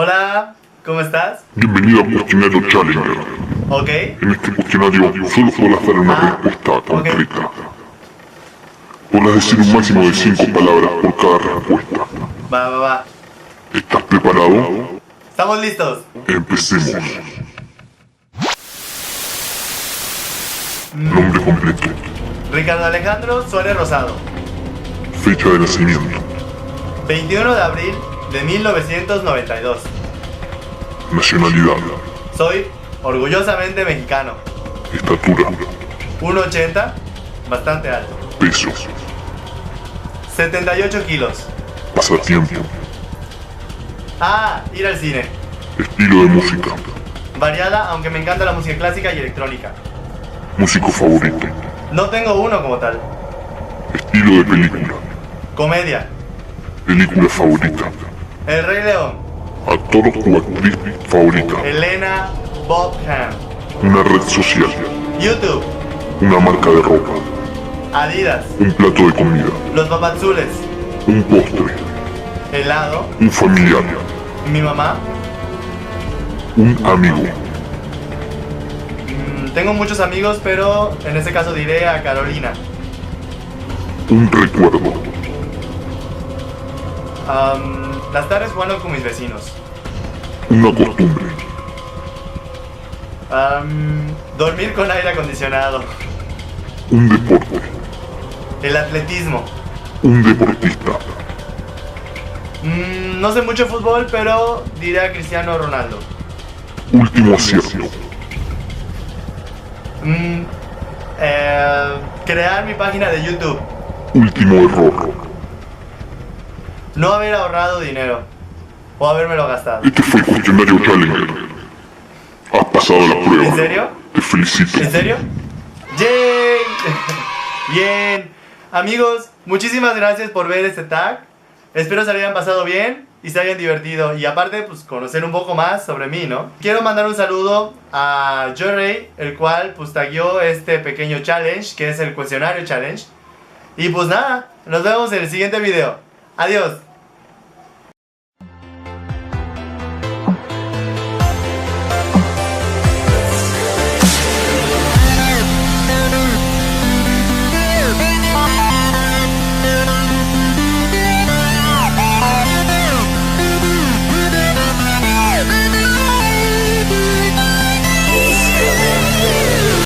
Hola, ¿cómo estás? Bienvenido al cuestionario Challenger. Ok. En este cuestionario solo podrás dar una respuesta concreta. Podrás decir un máximo de 5 palabras por cada respuesta. Va. ¿Estás preparado? ¿Estamos listos? Empecemos. Nombre completo. Ricardo Alejandro Suárez Rosado. Fecha de nacimiento. 21 de abril de 1992. Nacionalidad. Soy orgullosamente mexicano. Estatura. 1,80, bastante alto. Peso. 78 kilos. Pasatiempo. Ir al cine. Estilo de música. Variada, aunque me encanta la música clásica y electrónica. Músico favorito. No tengo uno como tal. Estilo de película. Comedia. Película favorita. El Rey León. Actor o actriz favorita. Elena Bonham. Una red social. YouTube. Una marca de ropa. Adidas. Un plato de comida. Los papazules. Un postre. Helado. Un familiar. Mi mamá. Un amigo. Tengo muchos amigos, pero en este caso diré a Carolina. Un recuerdo. Las tardes jugando con mis vecinos. Una costumbre. Dormir con aire acondicionado. Un deporte. El atletismo. Un deportista. No sé mucho de fútbol, pero diré a Cristiano Ronaldo. Último acierto. Crear mi página de YouTube. Último error. No haber ahorrado dinero. O habérmelo gastado. Este fue el cuestionario Challenger. Has pasado la prueba. ¿En serio? Te felicito. ¿En serio? ¡Yay! Bien. Amigos, muchísimas gracias por ver este tag. Espero se hayan pasado bien y se hayan divertido. Y aparte, pues conocer un poco más sobre mí, ¿no? Quiero mandar un saludo a Joray, el cual pues tagueó este pequeño challenge, que es el cuestionario challenge. Y pues nada, nos vemos en el siguiente video. Adiós.